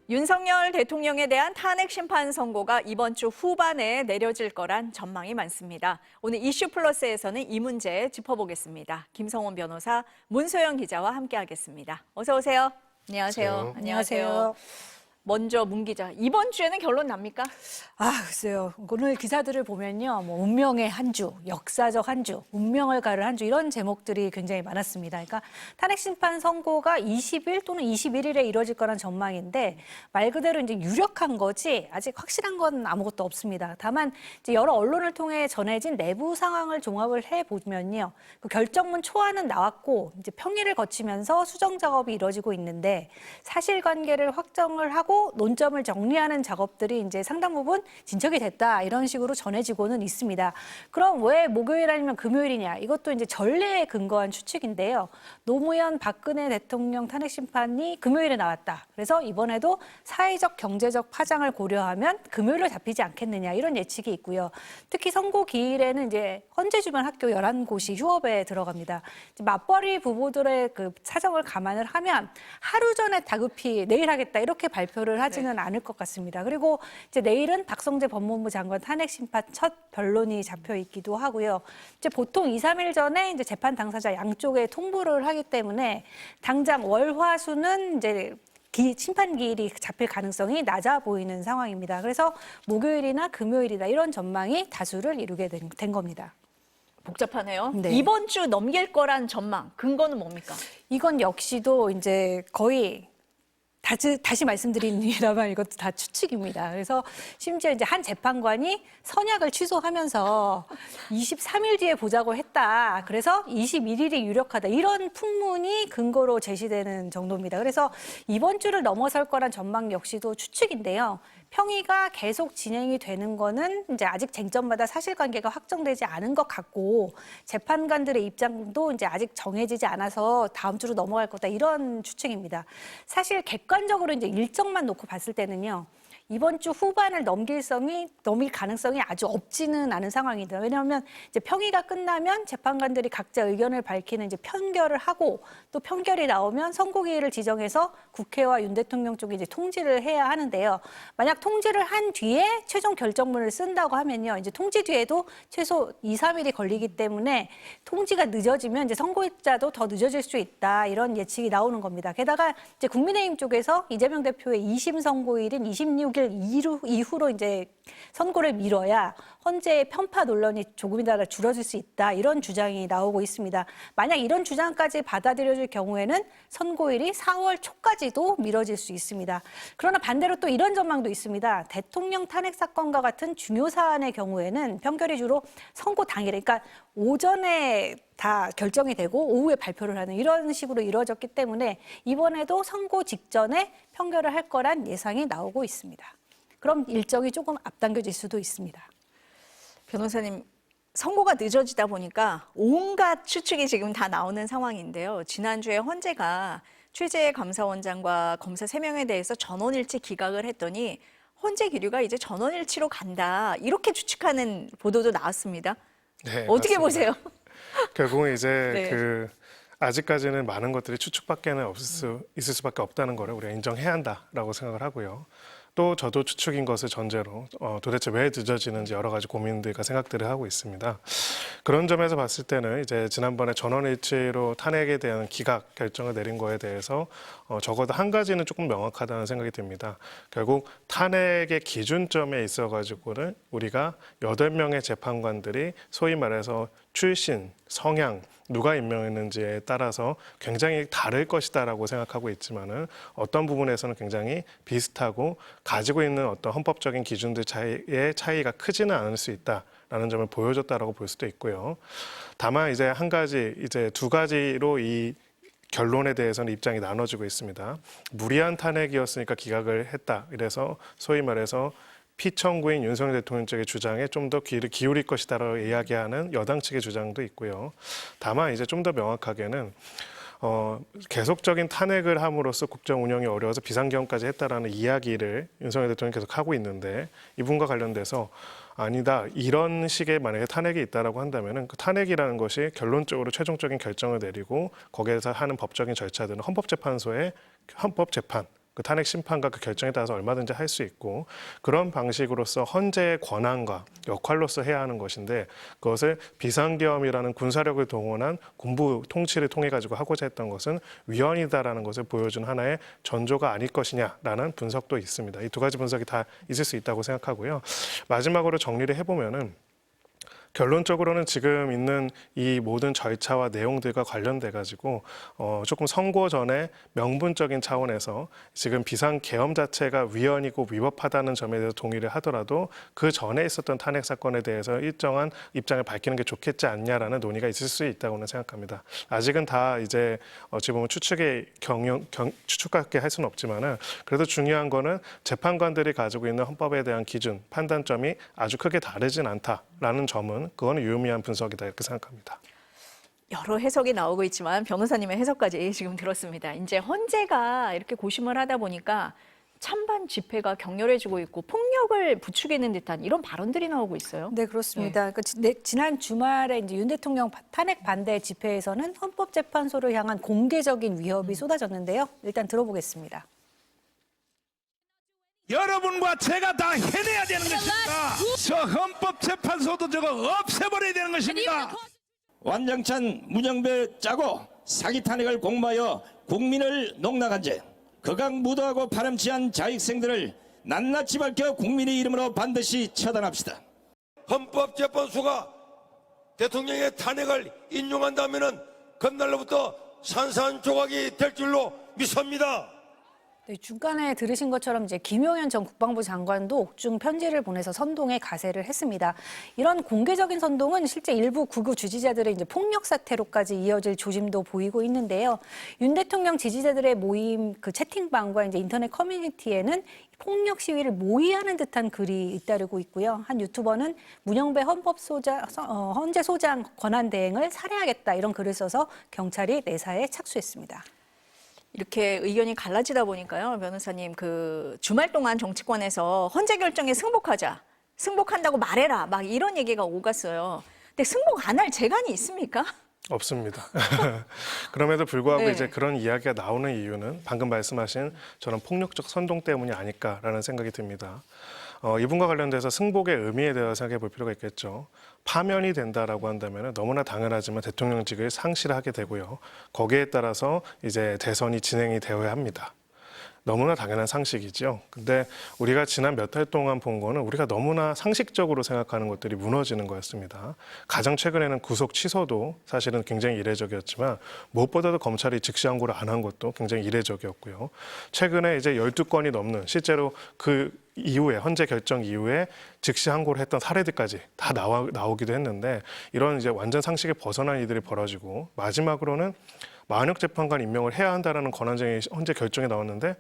윤석열 대통령에 대한 탄핵 심판 선고가 이번 주 후반에 내려질 거란 전망이 많습니다. 오늘 이슈플러스에서는 이 문제 짚어보겠습니다. 김성원 변호사, 문소영 기자와 함께하겠습니다. 어서 오세요. 안녕하세요. 안녕하세요. 먼저 문 기자, 이번 주에는 결론 납니까? 글쎄요. 오늘 기사들을 보면요. 운명의 한 주, 역사적 한 주, 운명을 가를 한 주 이런 제목들이 굉장히 많았습니다. 그러니까 탄핵 심판 선고가 20일 또는 21일에 이루어질 거란 전망인데 말 그대로 이제 유력한 거지 아직 확실한 건 아무것도 없습니다. 다만 이제 여러 언론을 통해 전해진 내부 상황을 종합을 해 보면요. 그 결정문 초안은 나왔고 이제 평의를 거치면서 수정 작업이 이루어지고 있는데 사실관계를 확정을 하고 논점을 정리하는 작업들이 이제 상당 부분 진척이 됐다 이런 식으로 전해지고는 있습니다. 그럼 왜 목요일 아니면 금요일이냐? 이것도 이제 전례에 근거한 추측인데요. 노무현 박근혜 대통령 탄핵 심판이 금요일에 나왔다. 그래서 이번에도 사회적 경제적 파장을 고려하면 금요일로 잡히지 않겠느냐 이런 예측이 있고요. 특히 선고 기일에는 이제 헌재 주변 학교 11곳이 휴업에 들어갑니다. 맞벌이 부부들의 그 사정을 감안을 하면 하루 전에 다급히 내일 하겠다 이렇게 발표를 하지는 않을 것 같습니다. 그리고 이제 내일은 박성재 법무부 장관 탄핵 심판 첫 변론이 잡혀 있기도 하고요. 이제 보통 2, 3일 전에 이제 재판 당사자 양쪽에 통보를 하기 때문에 당장 월, 화, 수는 이제 심판 기일이 잡힐 가능성이 낮아 보이는 상황입니다. 그래서 목요일이나 금요일이다 이런 전망이 다수를 이루게 된 겁니다. 복잡하네요. 네. 이번 주 넘길 거란 전망, 근거는 뭡니까? 이건 역시도 이제 거의 다시 말씀드립니다만 이것도 다 추측입니다. 그래서 심지어 이제 한 재판관이 선약을 취소하면서 23일 뒤에 보자고 했다. 그래서 21일이 유력하다. 이런 풍문이 근거로 제시되는 정도입니다. 그래서 이번 주를 넘어설 거란 전망 역시도 추측인데요. 평의가 계속 진행이 되는 거는 이제 아직 쟁점마다 사실관계가 확정되지 않은 것 같고 재판관들의 입장도 이제 아직 정해지지 않아서 다음 주로 넘어갈 거다 이런 추측입니다. 사실 객관적으로 이제 일정만 놓고 봤을 때는요. 이번 주 후반을 넘길 가능성이 아주 없지는 않은 상황입니다. 왜냐하면 이제 평의가 끝나면 재판관들이 각자 의견을 밝히는 이제 편결을 하고 또 편결이 나오면 선고기일을 지정해서 국회와 윤 대통령 쪽에 이제 통지를 해야 하는데요. 만약 통지를 한 뒤에 최종 결정문을 쓴다고 하면요. 이제 통지 뒤에도 최소 2, 3일이 걸리기 때문에 통지가 늦어지면 이제 선고일자도 더 늦어질 수 있다. 이런 예측이 나오는 겁니다. 게다가 이제 국민의힘 쪽에서 이재명 대표의 2심 선고일인 26일 이후로 이제 선고를 미뤄야 헌재의 편파 논란이 조금이라도 줄어들 수 있다. 이런 주장이 나오고 있습니다. 만약 이런 주장까지 받아들여질 경우에는 선고일이 4월 초까지도 미뤄질 수 있습니다. 그러나 반대로 또 이런 전망도 있습니다. 대통령 탄핵 사건과 같은 중요 사안의 경우에는 판결이 주로 선고 당일에, 그러니까 오전에 다 결정이 되고 오후에 발표를 하는 이런 식으로 이루어졌기 때문에 이번에도 선고 직전에 판결을 할 거란 예상이 나오고 있습니다. 그럼 일정이 조금 앞당겨질 수도 있습니다. 변호사님, 선고가 늦어지다 보니까 온갖 추측이 지금 다 나오는 상황인데요. 지난주에 헌재가 최재 감사원장과 검사 3명에 대해서 전원일치 기각을 했더니 헌재 기류가 이제 전원일치로 간다. 이렇게 추측하는 보도도 나왔습니다. 네, 어떻게 맞습니다. 보세요? 결국은 이제 네. 아직까지는 많은 것들이 추측밖에는 있을 수밖에 없다는 거를 우리가 인정해야 한다라고 생각을 하고요. 또 저도 추측인 것을 전제로 도대체 왜 늦어지는지 여러 가지 고민들과 생각들을 하고 있습니다. 그런 점에서 봤을 때는 이제 지난번에 전원일치로 탄핵에 대한 기각 결정을 내린 거에 대해서 적어도 한 가지는 조금 명확하다는 생각이 듭니다. 결국 탄핵의 기준점에 있어가지고는 우리가 8명의 재판관들이 소위 말해서 출신, 성향, 누가 임명했는지에 따라서 굉장히 다를 것이다라고 생각하고 있지만은 어떤 부분에서는 굉장히 비슷하고 가지고 있는 어떤 헌법적인 기준들 차이의 차이가 크지는 않을 수 있다라는 점을 보여줬다라고 볼 수도 있고요. 다만 이제 두 가지로 이 결론에 대해서는 입장이 나눠지고 있습니다. 무리한 탄핵이었으니까 기각을 했다. 이래서 소위 말해서 피청구인 윤석열 대통령 측의 주장에 좀 더 귀를 기울일 것이다라고 이야기하는 여당 측의 주장도 있고요. 다만 이제 좀 더 명확하게는 계속적인 탄핵을 함으로써 국정 운영이 어려워서 비상경까지 했다라는 이야기를 윤석열 대통령이 계속 하고 있는데 이 부분과 관련돼서 아니다. 이런 식의 만약에 탄핵이 있다라고 한다면은 그 탄핵이라는 것이 결론적으로 최종적인 결정을 내리고 거기에서 하는 법적인 절차들은 헌법재판소의 헌법재판 그 탄핵 심판과 그 결정에 따라서 얼마든지 할 수 있고 그런 방식으로서 헌재의 권한과 역할로서 해야 하는 것인데 그것을 비상계엄이라는 군사력을 동원한 군부 통치를 통해 가지고 하고자 했던 것은 위헌이다라는 것을 보여준 하나의 전조가 아닐 것이냐라는 분석도 있습니다. 이 두 가지 분석이 다 있을 수 있다고 생각하고요. 마지막으로 정리를 해보면은 결론적으로는 지금 있는 이 모든 절차와 내용들과 관련돼 가지고 조금 선고 전에 명분적인 차원에서 지금 비상 계엄 자체가 위헌이고 위법하다는 점에 대해서 동의를 하더라도 그 전에 있었던 탄핵 사건에 대해서 일정한 입장을 밝히는 게 좋겠지 않냐라는 논의가 있을 수 있다고는 생각합니다. 아직은 다 이제 어찌 보면 추측밖에 할 수는 없지만은 그래도 중요한 거는 재판관들이 가지고 있는 헌법에 대한 기준, 판단점이 아주 크게 다르진 않다라는 점은 그거는 유의미한 분석이다 이렇게 생각합니다. 여러 해석이 나오고 있지만 변호사님의 해석까지 지금 들었습니다. 이제 헌재가 이렇게 고심을 하다 보니까 찬반 집회가 격렬해지고 있고 폭력을 부추기는 듯한 이런 발언들이 나오고 있어요. 네, 그렇습니다. 지난 주말에 이제 윤 대통령 탄핵 반대 집회에서는 헌법재판소를 향한 공개적인 위협이 쏟아졌는데요. 일단 들어보겠습니다. 여러분과 제가 다 해내야 되는 것입니다. 저 헌법재판소도 저거 없애버려야 되는 것입니다. 완장찬 문영배 짜고 사기 탄핵을 공모하여 국민을 농락한 죄, 극악무도하고 파렴치한 자익생들을 낱낱이 밝혀 국민의 이름으로 반드시 처단합시다. 헌법재판소가 대통령의 탄핵을 인용한다면은 그날로부터 산산조각이 될 줄로 믿습니다. 네, 중간에 들으신 것처럼 이제 김용현 전 국방부 장관도 옥중 편지를 보내서 선동에 가세를 했습니다. 이런 공개적인 선동은 실제 일부 극우 지지자들의 이제 폭력 사태로까지 이어질 조짐도 보이고 있는데요. 윤 대통령 지지자들의 모임 그 채팅방과 이제 인터넷 커뮤니티에는 폭력 시위를 모의하는 듯한 글이 잇따르고 있고요. 한 유튜버는 문영배 헌재 소장 권한 대행을 살해하겠다 이런 글을 써서 경찰이 내사에 착수했습니다. 이렇게 의견이 갈라지다 보니까요, 변호사님, 그 주말 동안 정치권에서 헌재 결정에 승복한다고 말해라, 막 이런 얘기가 오갔어요. 근데 승복 안 할 재간이 있습니까? 없습니다. 그럼에도 불구하고 네. 이제 그런 이야기가 나오는 이유는 방금 말씀하신 저런 폭력적 선동 때문이 아닐까라는 생각이 듭니다. 이분과 관련돼서 승복의 의미에 대해서 생각해 볼 필요가 있겠죠. 파면이 된다라고 한다면 너무나 당연하지만 대통령직을 상실하게 되고요. 거기에 따라서 이제 대선이 진행이 되어야 합니다. 너무나 당연한 상식이죠. 근데 우리가 지난 몇 달 동안 본 거는 우리가 너무나 상식적으로 생각하는 것들이 무너지는 거였습니다. 가장 최근에는 구속 취소도 사실은 굉장히 이례적이었지만 무엇보다도 검찰이 즉시 항고를 안 한 것도 굉장히 이례적이었고요. 최근에 이제 12건이 넘는 실제로 그 이후에 헌재 결정 이후에 즉시 항고를 했던 사례들까지 다 나오기도 했는데 이런 이제 완전 상식에 벗어난 일들이 벌어지고 마지막으로는 만역 재판관 임명을 해야 한다라는 권한쟁의 헌재 결정이 나왔는데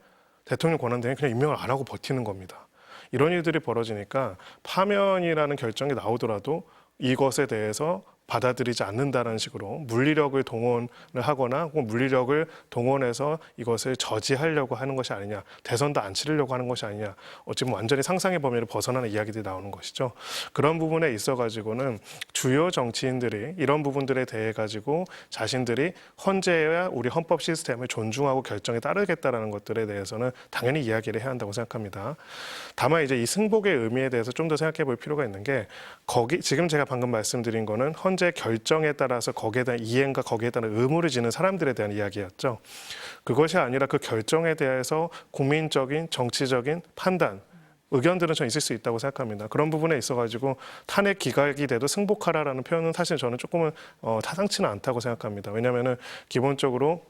대통령 권한대행이 그냥 임명을 안 하고 버티는 겁니다. 이런 일들이 벌어지니까 파면이라는 결정이 나오더라도 이것에 대해서 받아들이지 않는다는 식으로 물리력을 동원을 하거나 혹은 물리력을 동원해서 이것을 저지하려고 하는 것이 아니냐, 대선도 안 치르려고 하는 것이 아니냐, 어찌 보면 완전히 상상의 범위를 벗어나는 이야기들이 나오는 것이죠. 그런 부분에 있어가지고는 주요 정치인들이 이런 부분들에 대해 가지고 자신들이 헌재와 우리 헌법 시스템을 존중하고 결정에 따르겠다라는 것들에 대해서는 당연히 이야기를 해야 한다고 생각합니다. 다만 이제 이 승복의 의미에 대해서 좀 더 생각해 볼 필요가 있는 게 지금 제가 방금 말씀드린 거는 헌재 결정에 따라서 거기에 대한 이행과 거기에 따른 의무를 지는 사람들에 대한 이야기였죠. 그것이 아니라 그 결정에 대해서 국민적인 정치적인 판단, 의견들은 전 있을 수 있다고 생각합니다. 그런 부분에 있어가지고 탄핵 기각이 돼도 승복하라라는 표현은 사실 저는 조금은 타당치는 않다고 생각합니다. 왜냐하면은 기본적으로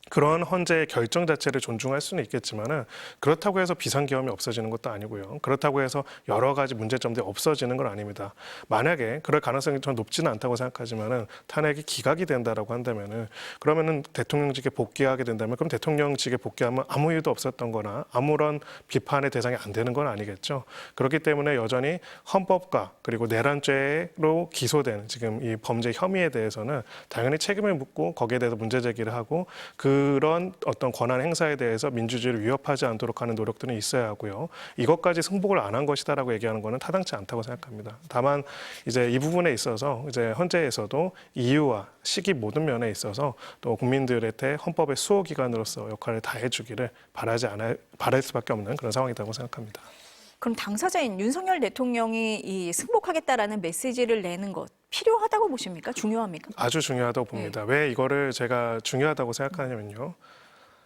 그런 헌재의 결정 자체를 존중할 수는 있겠지만은 그렇다고 해서 비상계엄이 없어지는 것도 아니고요. 그렇다고 해서 여러 가지 문제점들이 없어지는 건 아닙니다. 만약에 그럴 가능성이 전 높지는 않다고 생각하지만은 탄핵이 기각이 된다라고 한다면은 그러면은 대통령직에 복귀하게 된다면 그럼 대통령직에 복귀하면 아무 일도 없었던 거나 아무런 비판의 대상이 안 되는 건 아니겠죠. 그렇기 때문에 여전히 헌법과 그리고 내란죄로 기소된 지금 이 범죄 혐의에 대해서는 당연히 책임을 묻고 거기에 대해서 문제 제기를 하고 그 그런 어떤 권한 행사에 대해서 민주주의를 위협하지 않도록 하는 노력들은 있어야 하고요. 이것까지 승복을 안 한 것이다라고 얘기하는 것은 타당치 않다고 생각합니다. 다만 이제 이 부분에 있어서 이제 헌재에서도 이유와 시기 모든 면에 있어서 또 국민들한테 헌법의 수호 기관으로서 역할을 다해주기를 바랄 수밖에 없는 그런 상황이라고 생각합니다. 그럼 당사자인 윤석열 대통령이 이 승복하겠다라는 메시지를 내는 것 필요하다고 보십니까? 중요합니까? 아주 중요하다고 봅니다. 왜 이거를 제가 중요하다고 생각하냐면요.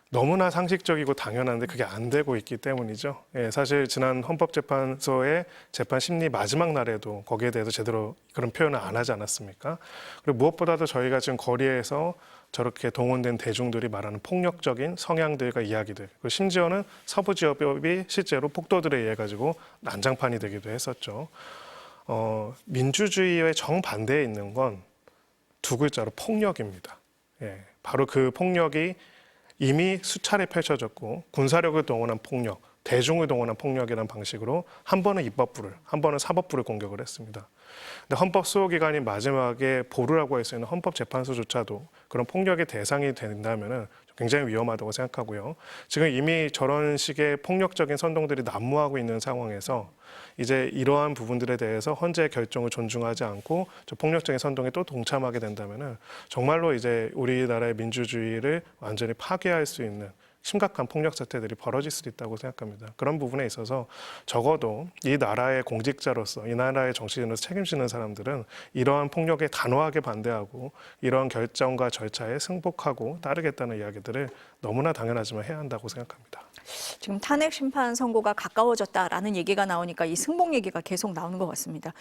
너무나 상식적이고 당연한데 그게 안 되고 있기 때문이죠. 예, 사실 지난 헌법재판소의 재판 심리 마지막 날에도 거기에 대해서 제대로 그런 표현을 안 하지 않았습니까? 그리고 무엇보다도 저희가 지금 거리에서 저렇게 동원된 대중들이 말하는 폭력적인 성향들과 이야기들, 그리고 심지어는 서부지법이 실제로 폭도들에 의해 가지고 난장판이 되기도 했었죠. 민주주의의 정반대에 있는 건 두 글자로 폭력입니다. 예, 바로 그 폭력이 이미 수차례 펼쳐졌고 군사력을 동원한 폭력, 대중을 동원한 폭력이라는 방식으로 한 번은 입법부를, 한 번은 사법부를 공격을 했습니다. 근데 헌법 수호기관이 마지막에 보루라고 할 수 있는 헌법재판소조차도 그런 폭력의 대상이 된다면 굉장히 위험하다고 생각하고요. 지금 이미 저런 식의 폭력적인 선동들이 난무하고 있는 상황에서 이제 이러한 부분들에 대해서 헌재의 결정을 존중하지 않고 저 폭력적인 선동에 또 동참하게 된다면 정말로 이제 우리나라의 민주주의를 완전히 파괴할 수 있는 심각한 폭력 사태들이 벌어질 수도 있다고 생각합니다. 그런 부분에 있어서 적어도 이 나라의 공직자로서 이 나라의 정치인으로서 책임지는 사람들은 이러한 폭력에 단호하게 반대하고 이러한 결정과 절차에 승복하고 따르겠다는 이야기들을 너무나 당연하지만 해야 한다고 생각합니다. 지금 탄핵 심판 선고가 가까워졌다라는 얘기가 나오니까 이 승복 얘기가 계속 나오는 것 같습니다.